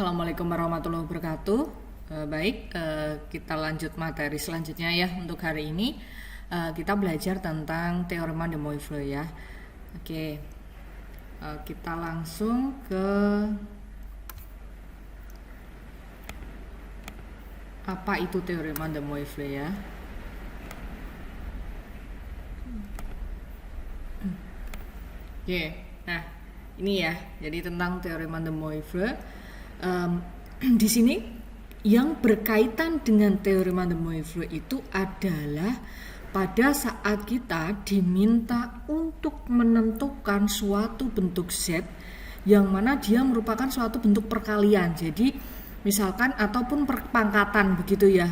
Assalamualaikum warahmatullahi wabarakatuh. Kita lanjut materi selanjutnya ya. Untuk hari ini kita belajar tentang teorema de Moivre ya. Kita langsung ke apa itu teorema de Moivre ya. Nah ini ya. Jadi tentang teorema de Moivre. Di sini yang berkaitan dengan teorema de Moivre itu adalah pada saat kita diminta untuk menentukan suatu bentuk Z yang mana dia merupakan suatu bentuk perkalian. Jadi misalkan ataupun perpangkatan begitu ya.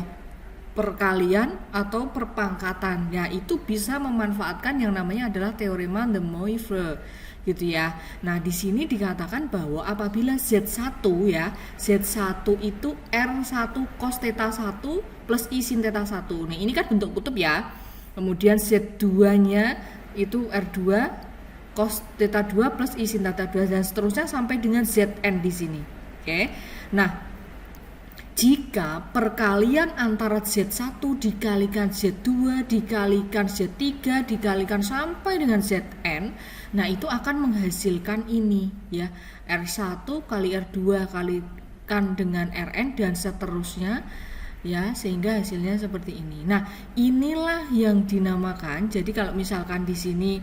Perkalian atau perpangkatan. Ya, itu bisa memanfaatkan yang namanya adalah teorema de Moivre gitu ya. Nah, di sini dikatakan bahwa apabila Z1 ya, Z1 itu R1 cos theta 1 plus I sin theta 1. Nah, ini kan bentuk kutub ya. Kemudian Z2-nya itu R2 cos theta 2 plus I sin theta 2 dan seterusnya sampai dengan Zn di sini. Oke. Nah, jika perkalian antara Z1 dikalikan Z2 dikalikan Z3 dikalikan sampai dengan Zn, nah itu akan menghasilkan ini ya, R1 kali R2 kalikan dengan Rn dan seterusnya ya, sehingga hasilnya seperti ini. Nah, inilah yang dinamakan, jadi kalau misalkan di sini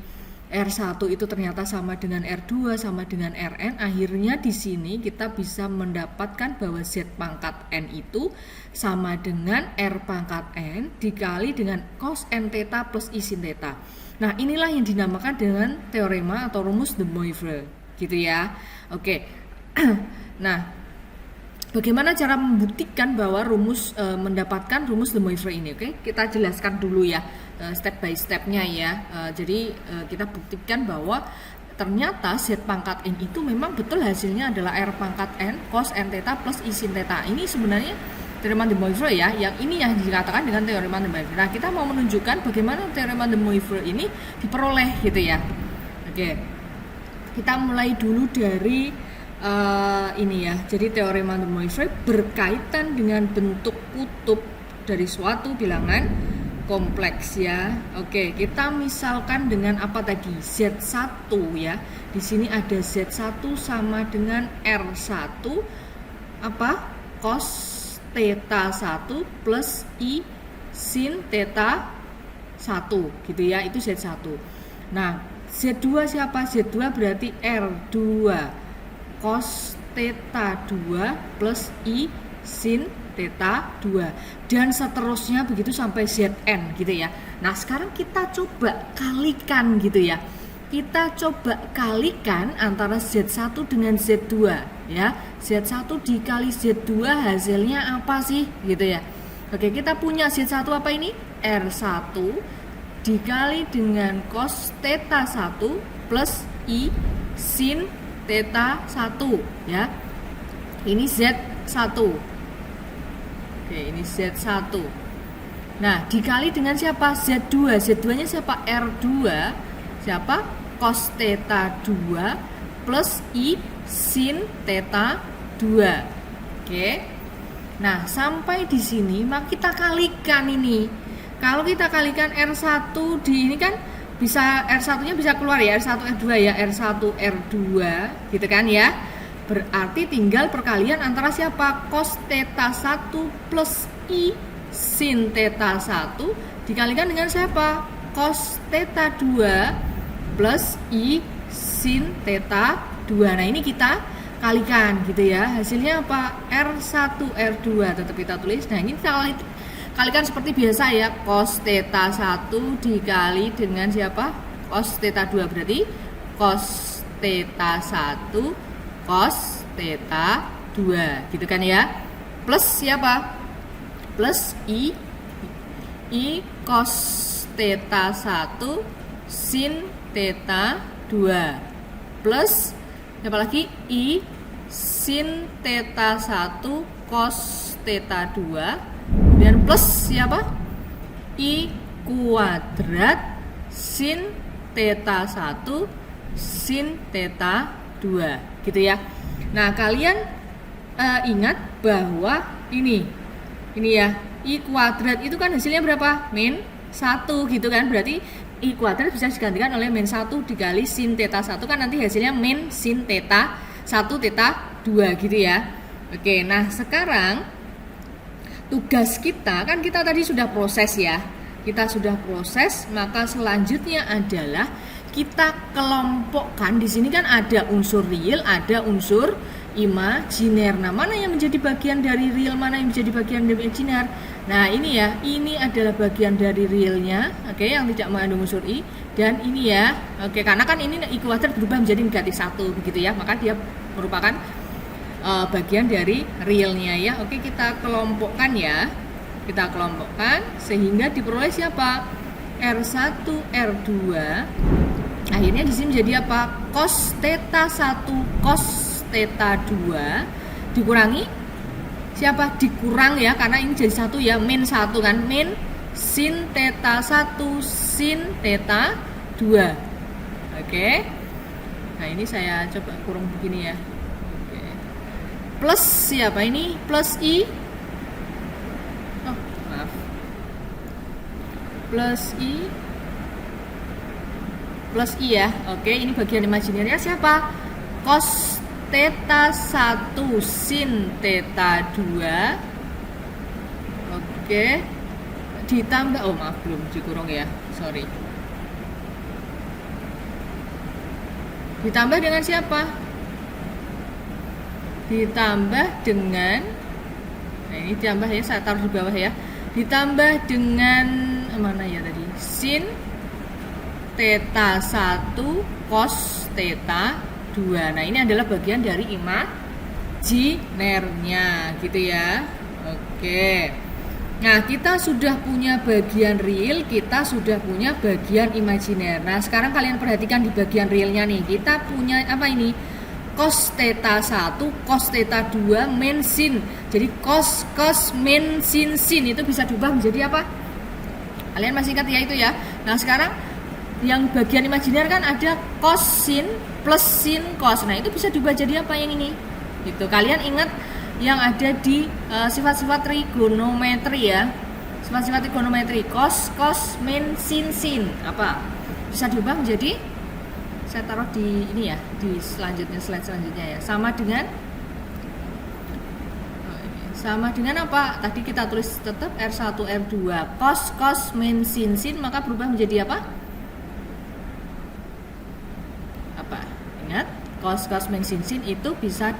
R1 itu ternyata sama dengan R2 sama dengan Rn, akhirnya di sini kita bisa mendapatkan bahwa Z pangkat N itu sama dengan R pangkat N dikali dengan cos N theta plus I sin theta. Nah, inilah yang dinamakan dengan teorema atau rumus de Moivre gitu ya. Oke. Nah, bagaimana cara membuktikan bahwa mendapatkan rumus de Moivre ini? Oke, kita jelaskan dulu ya step by stepnya ya. Jadi kita buktikan bahwa ternyata Z pangkat N itu memang betul hasilnya adalah R pangkat N cos N theta plus I sin theta. Ini sebenarnya teorema de Moivre ya, yang ini yang dikatakan dengan teorema de Moivre. Nah, kita mau menunjukkan bagaimana teorema de Moivre ini diperoleh gitu ya. Oke, kita mulai dulu dari ini ya. Jadi teorema de Moivre berkaitan dengan bentuk kutub dari suatu bilangan kompleks ya. Oke, kita misalkan dengan apa tadi? Z1 ya. Di sini ada Z1 sama dengan R1 apa? Cos theta 1 plus I sin theta 1 gitu ya. Itu Z1. Nah, Z2 siapa? Z2 berarti R2 cos theta 2 plus I sin theta 2 dan seterusnya begitu sampai Zn gitu ya. Nah, sekarang kita coba kalikan gitu ya. Kita coba kalikan antara Z1 dengan Z2 ya. Z1 dikali Z2 hasilnya apa sih gitu ya. Oke, kita punya Z1 apa ini? R1 dikali dengan cos theta 1 plus I sin theta 1 ya. Ini Z1. Oke, ini Z1. Nah, dikali dengan siapa? Z2. Z2-nya siapa? R2. Siapa? Cos theta 2 plus I sin theta 2. Oke. Nah, sampai di sini maka kita kalikan ini. Kalau kita kalikan R1 di ini kan bisa R1-nya bisa keluar ya, R1 R2 ya, R1 R2 gitu kan ya. Berarti tinggal perkalian antara siapa? Cos theta 1 plus I sin theta 1 dikalikan dengan siapa? Cos theta 2 plus I sin theta 2. Nah, ini kita kalikan gitu ya. Hasilnya apa? R1 R2 tetap kita tulis. Nah, ini kita kalikan seperti biasa ya. Cos theta 1 dikali dengan siapa? Cos theta 2 berarti cos theta 1 cos theta 2 gitu kan ya. Plus siapa? Plus I cos theta 1 sin theta 2 plus siapa lagi? I sin theta 1 cos theta 2 dan plus siapa? I kuadrat sin theta 1 sin theta 2 gitu ya. Nah, kalian ingat bahwa ini ya, I kuadrat itu kan hasilnya berapa? Min 1 gitu kan, berarti I kuadrat bisa digantikan oleh min 1 dikali sin theta 1 kan nanti hasilnya min sin theta 1 theta 2 gitu ya. Oke, nah sekarang tugas kita kan kita tadi sudah proses ya. Kita sudah proses, maka selanjutnya adalah kita kelompokkan. Di sini kan ada unsur real, ada unsur imajiner. Nah, mana yang menjadi bagian dari real, mana yang menjadi bagian dari imajiner? Nah, ini ya, ini adalah bagian dari realnya, oke, yang tidak mengandung unsur I, dan ini ya, oke, karena kan ini I kuadrat berubah menjadi negatif 1, begitu ya, maka dia merupakan bagian dari realnya ya. Oke, kita kelompokkan ya, kita kelompokkan sehingga diperoleh siapa? R1, R2, akhirnya di sini menjadi apa? Cos theta 1, cos theta 2 dikurangi siapa? Dikurang ya, karena ini jadi 1 ya, min 1 kan, min sin theta 1 sin theta 2. Oke. Nah, ini saya coba kurang begini ya. Oke. Plus siapa ini? Plus I. Oh, maaf. Plus I. Plus I ya. Oke, ini bagian imajinernya siapa? Cos theta 1 sin theta 2. Oke. Ditambah, oh maaf belum dikurung ya, sorry. Ditambah dengan siapa? Ditambah dengan, nah ini ditambah ya, saya taruh di bawah ya. Ditambah dengan, mana ya tadi? Sin theta 1 cos theta 2. Nah, ini adalah bagian dari imajinernya gitu ya. Oke. Nah, kita sudah punya bagian real, kita sudah punya bagian imajiner. Nah, sekarang kalian perhatikan di bagian realnya nih. Kita punya apa ini? Cos theta 1, cos theta 2 min sin. Jadi cos min sin itu bisa diubah menjadi apa? Kalian masih ingat ya itu ya. Nah, sekarang yang bagian imajiner kan ada cos sin plus sin cos. Nah, itu bisa diubah jadi apa yang ini? Gitu. Kalian ingat yang ada di sifat-sifat trigonometri ya. Sifat-sifat trigonometri, cos min sin apa? Bisa diubah menjadi, saya taruh di ini ya, di selanjutnya, slide selanjutnya ya. Sama dengan apa? Tadi kita tulis tetap R1 R2. Cos min sin maka berubah menjadi apa? Ingat, cos min sin itu bisa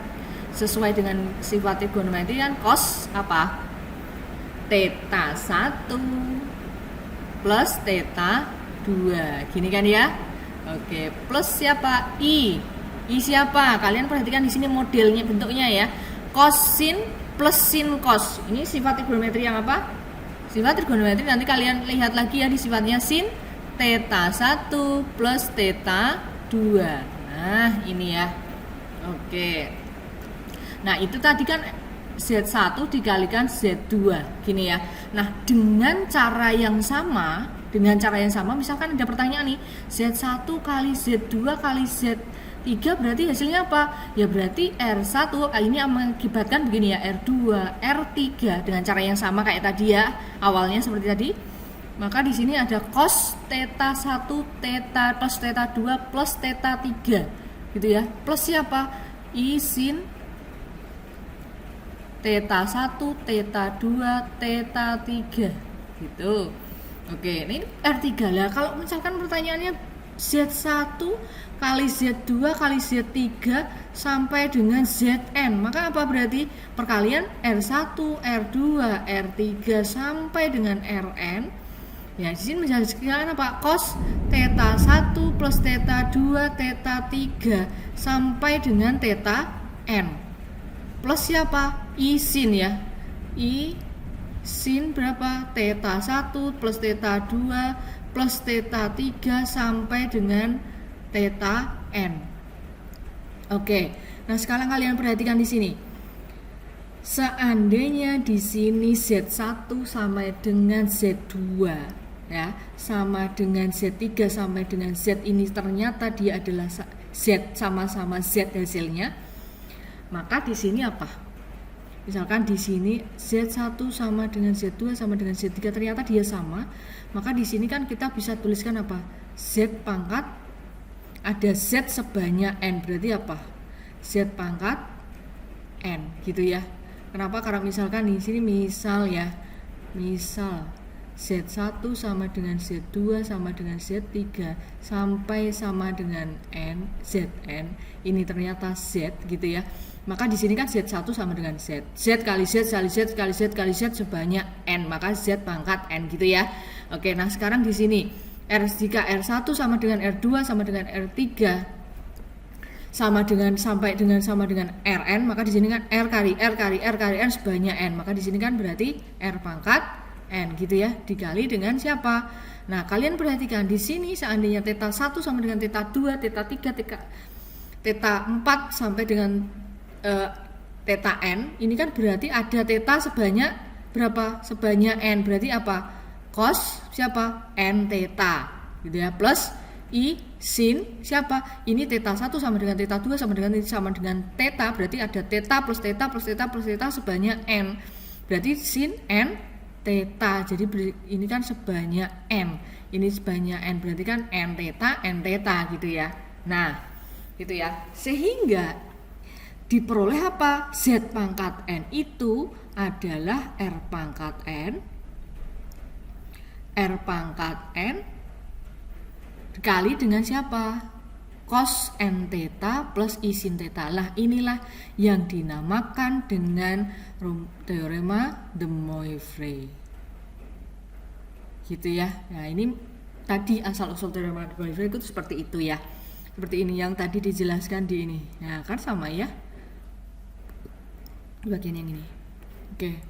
sesuai dengan sifat trigonometri kan, cos apa? Theta 1 plus theta 2. Gini kan ya? Oke, plus siapa? I siapa? Kalian perhatikan di sini modelnya, bentuknya ya. Cos sin plus sin cos. Ini sifat trigonometri yang apa? Sifat trigonometri nanti kalian lihat lagi ya di sifatnya sin theta 1 plus theta 2. Nah, ini ya. Oke. Nah, itu tadi kan Z1 dikalikan Z2, gini ya. Nah, dengan cara yang sama, misalkan ada pertanyaan nih, Z1 kali Z2 kali Z3 berarti hasilnya apa? Ya berarti R1 ini mengakibatkan begini ya, R2, R3 dengan cara yang sama kayak tadi ya, awalnya seperti tadi. Maka di sini ada cos theta 1, theta plus theta 2 plus theta 3. Gitu ya. Plus siapa? I sin theta 1, theta 2, theta 3 gitu. Oke, ini R3 lah. Kalau misalkan pertanyaannya Z1 kali Z2 kali Z3 sampai dengan Zn, maka apa berarti? Perkalian R1, R2, R3 sampai dengan Rn. Ya, di sini menjadikan apa? Cos theta 1 plus theta 2, theta 3 sampai dengan theta n. Plus siapa? I sin ya. I sin berapa? Theta 1 plus theta 2 plus theta 3 sampai dengan theta n. Oke. Nah, sekarang kalian perhatikan di sini. Seandainya di sini Z1 sama dengan Z2 ya, sama dengan Z3 sampai dengan Z ini ternyata dia adalah Z, sama-sama Z hasilnya. Maka di sini apa? Misalkan di sini Z1 sama dengan Z2 sama dengan Z3 ternyata dia sama, maka di sini kan kita bisa tuliskan apa? Z pangkat ada Z sebanyak N, berarti apa? Z pangkat N gitu ya. Kenapa? Karena misalkan di sini misal Z1 sama dengan Z2 sama dengan Z3 sampai sama dengan N, Zn, ini ternyata Z gitu ya. Maka di sini kan Z1 sama dengan Z. Z kali Z kali Z kali Z kali Z sebanyak N, maka Z pangkat N gitu ya. Oke, nah sekarang di sini jika R1 sama dengan R2 sama dengan R3 sama dengan Rn, maka di sini kan R kali N sebanyak N, maka di sini kan berarti R pangkat N gitu ya, dikali dengan siapa? Nah, kalian perhatikan di sini seandainya theta 1 sama dengan theta 2, theta 3, theta 4 sampai dengan theta N, ini kan berarti ada theta sebanyak berapa? Sebanyak N, berarti apa? Cos siapa? N theta gitu ya, plus I sin siapa? Ini theta 1 sama dengan theta 2 sama dengan theta, berarti ada theta plus theta plus theta plus theta sebanyak N. Berarti sin N theta. Jadi ini kan sebanyak N. Ini sebanyak N, berarti kan N theta gitu ya. Nah, gitu ya. Sehingga diperoleh apa? Z pangkat N itu adalah R pangkat N dikali dengan siapa? Cos N theta plus I sin theta. Lah inilah yang dinamakan dengan teorema de Moivre. Gitu ya. Nah, ini tadi asal-usul teorema de Moivre itu seperti itu ya. Seperti ini yang tadi dijelaskan di ini. Nah, kan sama ya. Bagian yang ini. Oke.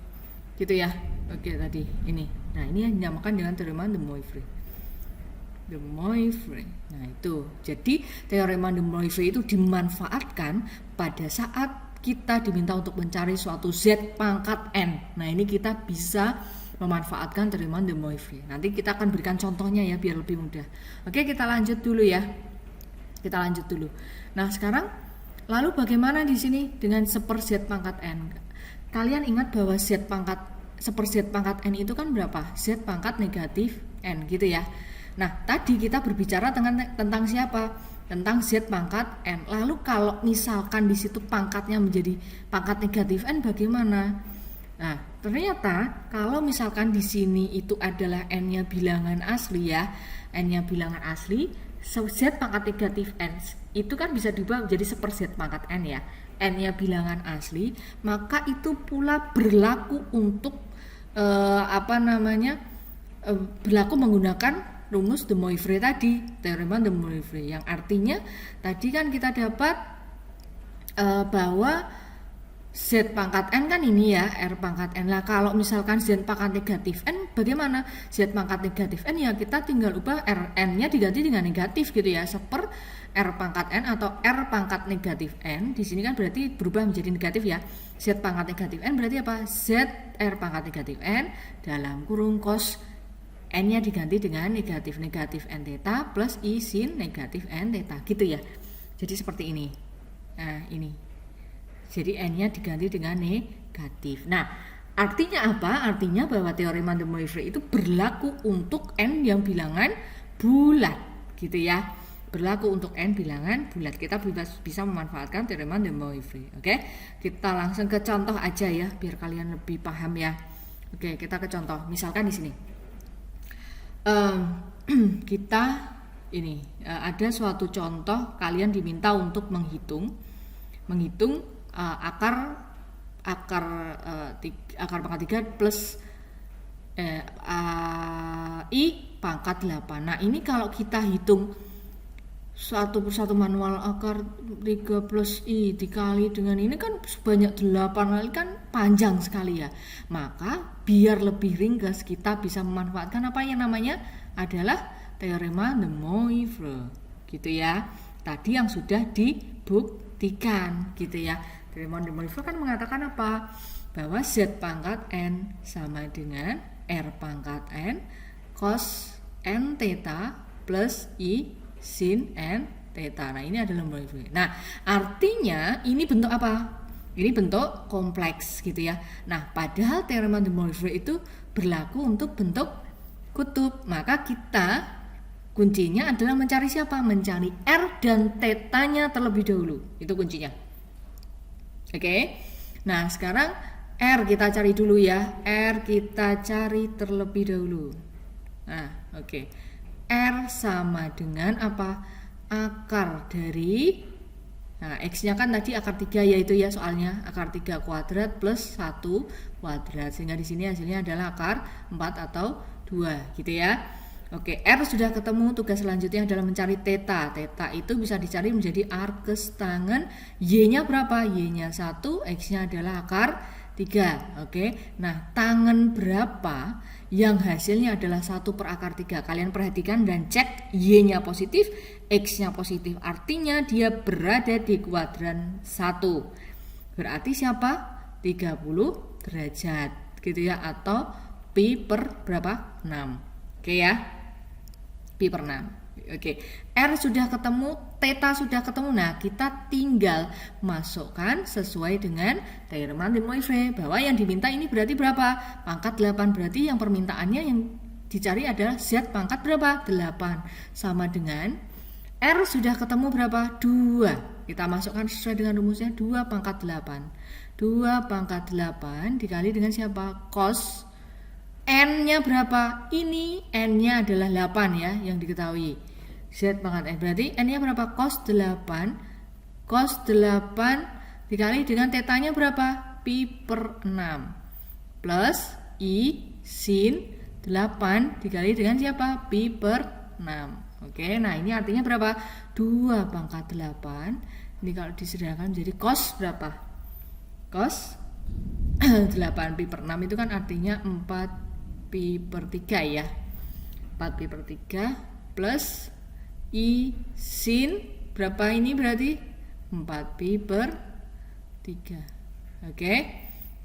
Gitu ya. Oke, tadi ini. Nah, ini yang dinamakan dengan teorema de Moivre. De Moivre. Nah, itu. Jadi teorema de Moivre itu dimanfaatkan pada saat kita diminta untuk mencari suatu Z pangkat N. Nah, ini kita bisa memanfaatkan teorema de Moivre. Nanti kita akan berikan contohnya ya biar lebih mudah. Oke, kita lanjut dulu ya. Nah, sekarang lalu bagaimana di sini dengan seper Z pangkat N? Kalian ingat bahwa seper Z pangkat N itu kan berapa? Z pangkat negatif N gitu ya. Nah, tadi kita berbicara tentang siapa? Tentang Z pangkat N. Lalu kalau misalkan di situ pangkatnya menjadi pangkat negatif N bagaimana? Nah, ternyata kalau misalkan di sini itu adalah N-nya bilangan asli ya. N-nya bilangan asli, Z pangkat negatif N itu kan bisa diubah menjadi seper Z pangkat N ya. N-nya bilangan asli, maka itu pula berlaku untuk berlaku menggunakan rumus de Moivre tadi, teorema de Moivre, yang artinya tadi kan kita dapat bahwa Z pangkat N kan ini ya, R pangkat N. Lah kalau misalkan Z pangkat negatif N bagaimana? Z pangkat negatif N ya kita tinggal ubah N-nya diganti dengan negatif gitu ya, seper R pangkat N atau R pangkat negatif N. Di sini kan berarti berubah menjadi negatif ya. Z pangkat negatif N berarti apa? Z R pangkat negatif N dalam kurung cos N-nya diganti dengan negatif N theta plus I sin negatif N theta gitu ya. Jadi seperti ini. Nah, ini. Jadi N-nya diganti dengan negatif. Nah, artinya apa? Artinya bahwa teorema de Moivre itu berlaku untuk N yang bilangan bulat gitu ya. Berlaku untuk N bilangan bulat. Kita bisa memanfaatkan teorema de Moivre. Oke? Kita langsung ke contoh aja ya biar kalian lebih paham ya. Oke, kita ke contoh. Misalkan di sini. Kita ini ada suatu contoh kalian diminta untuk menghitung akar pangkat 3 plus I pangkat 8. Nah, ini kalau kita hitung satu persatu manual, akar 3 plus I dikali dengan ini kan sebanyak 8 kali, kan panjang sekali ya. Maka biar lebih ringkas kita bisa memanfaatkan apa yang namanya adalah teorema de Moivre gitu ya. Tadi yang sudah dibuktikan gitu ya. Teorema de Moivre kan mengatakan apa? Bahwa Z pangkat N sama dengan R pangkat N cos N theta plus I sin N theta. Nah, ini adalah Moivre. Nah, artinya ini bentuk apa? Ini bentuk kompleks gitu ya. Nah, padahal teorema de Moivre itu berlaku untuk bentuk kutub. Maka kita kuncinya adalah mencari siapa? Mencari R dan tetanya terlebih dahulu. Itu kuncinya. Oke. Nah, sekarang R kita cari dulu ya. R kita cari terlebih dahulu. Nah, oke. R sama dengan apa? Akar dari, nah, X-nya kan tadi akar 3 yaitu ya soalnya akar 3 kuadrat plus 1 kuadrat, sehingga di sini hasilnya adalah akar 4 atau 2 gitu ya. Oke, R sudah ketemu, tugas selanjutnya adalah mencari theta. Theta itu bisa dicari menjadi arkes tangen. Y-nya berapa? Y-nya 1, X-nya adalah akar 3. Oke, nah tangen berapa yang hasilnya adalah 1 per akar 3. Kalian perhatikan dan cek, Y-nya positif, X-nya positif, artinya dia berada di kuadran 1. Berarti siapa? 30 derajat gitu ya, atau pi per berapa? 6. Oke ya, pi per 6. Oke, R sudah ketemu, theta sudah ketemu. Nah, kita tinggal masukkan sesuai dengan teorema de Moivre bahwa yang diminta ini berarti berapa? Pangkat 8. Berarti yang permintaannya yang dicari adalah Z pangkat berapa? 8. Sama dengan R sudah ketemu berapa? 2. Kita masukkan sesuai dengan rumusnya, 2 pangkat 8. 2 pangkat 8 dikali dengan siapa? Cos. N-nya berapa? Ini N-nya adalah 8 ya, yang diketahui. Z pangkat N. Berarti N-nya berapa? Cos 8. Cos 8 dikali dengan tetanya berapa? Pi per 6. Plus I sin 8 dikali dengan siapa? Pi per 6. Oke, nah ini artinya berapa? 2 pangkat 8. Ini kalau disederhanakan menjadi cos berapa? Cos 8 pi per 6 itu kan artinya 4 pi per 3 ya. 4 pi per 3 plus I sin berapa ini berarti? 4 pi per 3. Oke.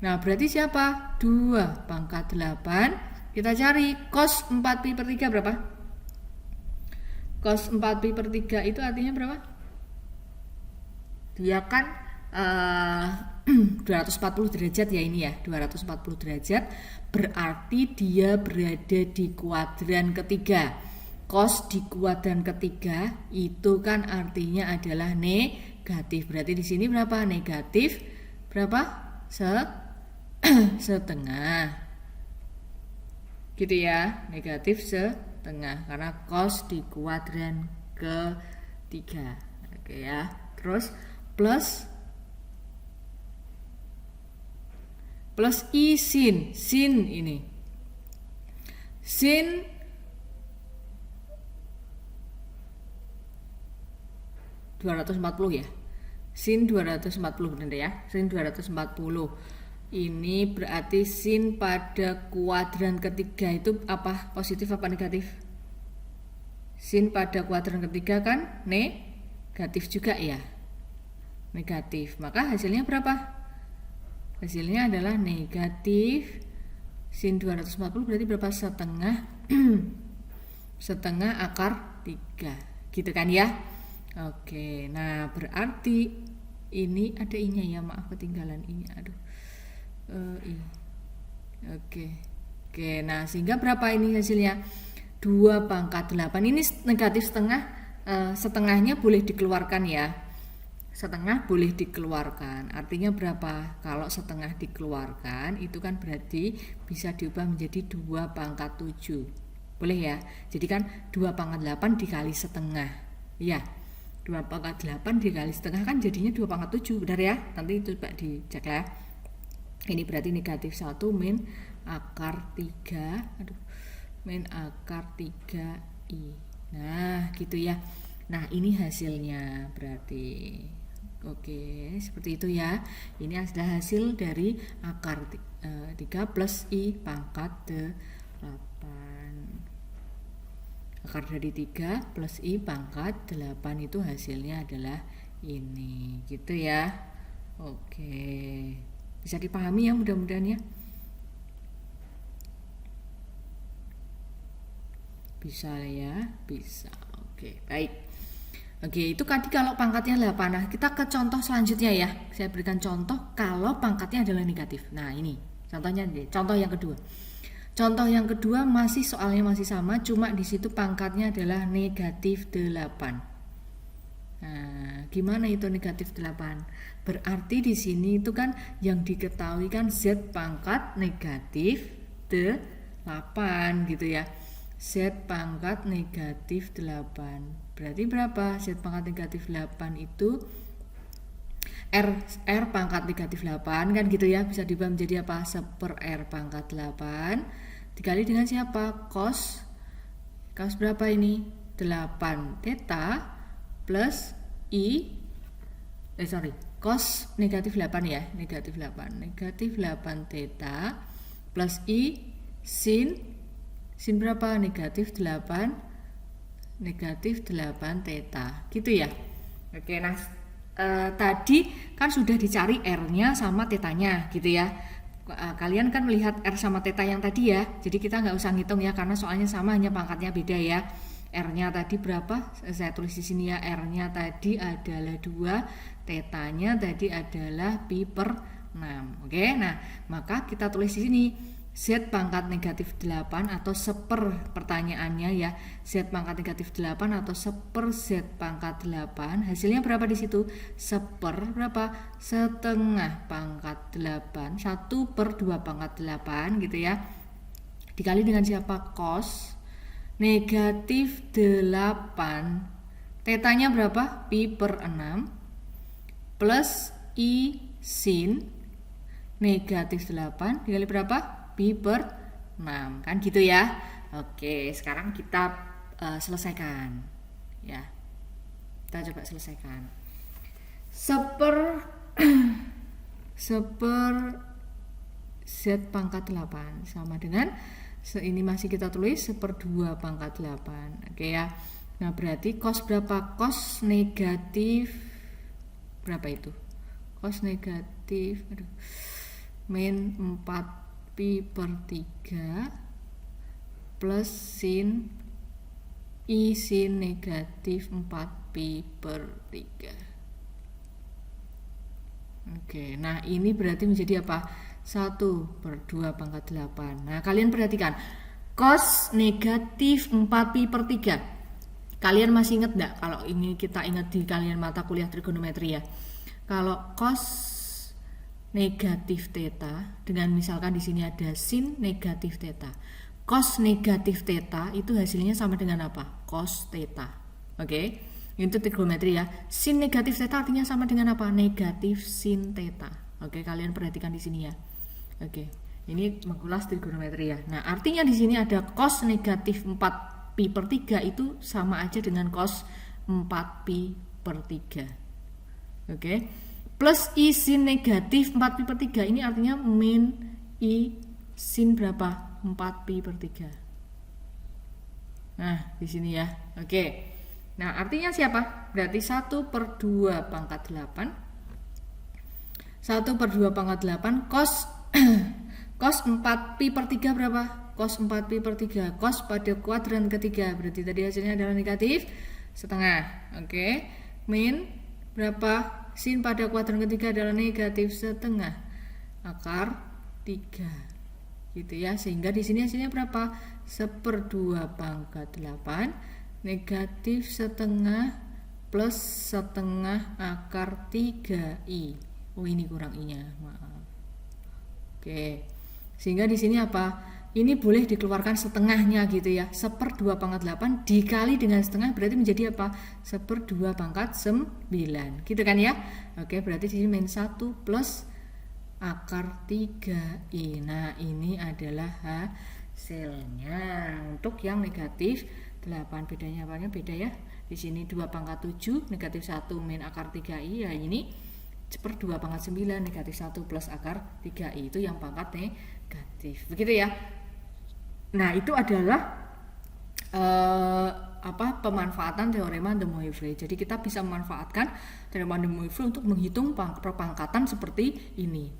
Nah, berarti siapa? 2 pangkat 8. Kita cari cos 4 pi per 3 berapa? Cos 4 pi per 3 itu artinya berapa? Dia kan 240 derajat ya ini ya, 240 derajat. Berarti dia berada di kuadran ketiga. Cos di kuadran ketiga itu kan artinya adalah negatif. Berarti di sini berapa? Negatif berapa? Setengah. Gitu ya, negatif setengah karena cos di kuadran ketiga. Oke ya. Terus plus I sin ini sin 240 ya, sin 240 benar ya, sin 240 ini berarti sin pada kuadran ketiga itu apa, positif apa negatif? Sin pada kuadran ketiga kan negatif juga ya, negatif, maka hasilnya berapa? Hasilnya adalah negatif sin 240 berarti berapa? Setengah setengah akar 3 gitu kan ya. Oke, nah berarti ini ada I-nya ya, maaf ketinggalan I-nya, aduh. I. Oke, nah sehingga berapa ini hasilnya? 2 pangkat 8. Ini negatif setengah, setengahnya boleh dikeluarkan ya. Setengah boleh dikeluarkan. Artinya berapa? Kalau setengah dikeluarkan itu kan berarti bisa diubah menjadi 2 pangkat 7. Boleh ya? Jadi kan 2 pangkat 8 dikali setengah. Ya. 2 pangkat 8 dikali setengah kan jadinya 2 pangkat 7. Benar ya? Nanti itu coba dicek ya. Ini berarti negatif 1 min akar 3. Min akar 3I. Nah, gitu ya. Nah, ini hasilnya berarti. Oke, seperti itu ya. Ini adalah hasil dari akar 3 plus I pangkat 8. Akar dari 3 plus I pangkat 8 itu hasilnya adalah ini. Gitu ya. Oke. Bisa dipahami ya mudah-mudahan ya. Bisa ya, bisa. Oke, baik. Oke, itu tadi kalau pangkatnya 8. Nah, kita ke contoh selanjutnya ya. Saya berikan contoh kalau pangkatnya adalah negatif. Nah, ini contohnya, contoh yang kedua. Contoh yang kedua masih soalnya masih sama, cuma di situ pangkatnya adalah negatif 8. Nah, gimana itu negatif 8? Berarti di sini itu kan yang diketahui kan Z pangkat negatif 8 gitu ya. Z pangkat negatif 8. Berarti berapa? Z pangkat negatif 8 itu R pangkat negatif 8 kan gitu ya. Bisa diubah menjadi apa? 1/R pangkat 8 dikali dengan siapa? Cos berapa ini? 8 theta plus cos negatif 8 ya, negatif 8 theta plus sin berapa? Negatif 8 theta gitu ya. Oke, nah tadi kan sudah dicari R-nya sama tetanya gitu ya. Kalian kan melihat R sama theta yang tadi ya, jadi kita nggak usah ngitung ya karena soalnya sama, hanya pangkatnya beda ya. R-nya tadi berapa? Saya tulis di sini ya, R-nya tadi adalah 2, tetanya tadi adalah pi/6. Oke, nah maka kita tulis di sini Z pangkat negatif 8 atau pertanyaannya ya, Z pangkat negatif 8 atau Z pangkat 8, hasilnya berapa di situ? Berapa? Setengah pangkat 8, 1/2 pangkat 8 gitu ya, dikali dengan siapa? Cos negatif 8, tetanya berapa? pi/6 plus sin negatif 8 dikali berapa? pi/6 kan gitu ya. Oke, sekarang kita selesaikan ya. Kita coba selesaikan. Z pangkat 8 sama dengan ini masih kita tulis 1/2 pangkat 8. Oke ya. Nah, berarti cos berapa? Cos negatif berapa itu? Cos negatif min 4 pi/3 plus sin negatif 4 pi/3. Oke, nah ini berarti menjadi apa? 1/2 pangkat 8. Nah, kalian perhatikan cos negatif 4 pi/3. Kalian masih ingat enggak kalau ini kita ingat di kalian mata kuliah trigonometri ya? Kalau cos negatif theta dengan misalkan di sini ada sin negatif theta. Cos negatif theta itu hasilnya sama dengan apa? Cos theta. Oke. Itu trigonometri ya. Sin negatif theta artinya sama dengan apa? Negatif sin theta. Oke, kalian perhatikan di sini ya. Oke. Ini mengulas trigonometri ya. Nah, artinya di sini ada cos negatif 4 pi/3 itu sama aja dengan cos 4 pi/3. Oke. Plus I sin negatif 4 pi/3 ini artinya min I sin berapa? 4 pi/3. Nah, di sini ya. Oke. Nah, artinya siapa? Berarti 1/2 pangkat 8. 1/2 pangkat 8 cos cos 4 pi/3 berapa? Cos 4 pi/3. Cos pada kuadran ketiga. Berarti tadi hasilnya adalah negatif setengah. Oke. Min berapa? Sin pada kuadran ketiga adalah negatif setengah akar 3 gitu ya, sehingga di sini hasilnya berapa? 1/2 pangkat 8 negatif setengah plus setengah akar 3i. Oh, ini kurang i nya, maaf. Oke, sehingga di sini apa? Ini boleh dikeluarkan setengahnya gitu ya. 1/2 pangkat 8 dikali dengan setengah berarti menjadi apa? 1/2 pangkat 9 gitu kan ya. Oke, berarti di sini min 1 plus akar 3i. Nah, ini adalah hasilnya untuk yang negatif 8. Bedanya apanya? Beda ya. Di sini 2 pangkat 7 negatif 1 min akar 3i. Ya, ini 1/2 pangkat 9 negatif 1 plus akar 3i itu yang pangkat negatif. Begitu ya. Nah, itu adalah pemanfaatan teorema de Moivre. Jadi kita bisa memanfaatkan teorema de Moivre untuk menghitung perpangkatan seperti ini.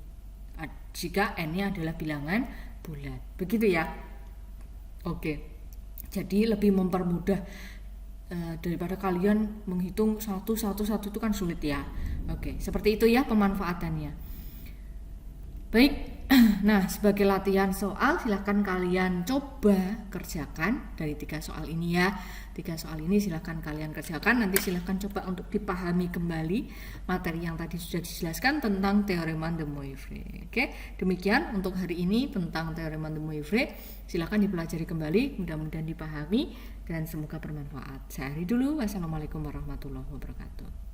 Jika n-nya adalah bilangan bulat. Begitu ya. Oke. Jadi lebih mempermudah daripada kalian menghitung satu itu kan sulit ya. Oke, seperti itu ya pemanfaatannya. Baik, nah sebagai latihan soal silahkan kalian coba kerjakan dari 3 soal ini ya. 3 soal ini silahkan kalian kerjakan, nanti silahkan coba untuk dipahami kembali materi yang tadi sudah dijelaskan tentang teorema de Moivre. Oke, demikian untuk hari ini tentang teorema de Moivre. Silahkan dipelajari kembali, mudah-mudahan dipahami dan semoga bermanfaat. Saya akhiri dulu. Wassalamualaikum warahmatullahi wabarakatuh.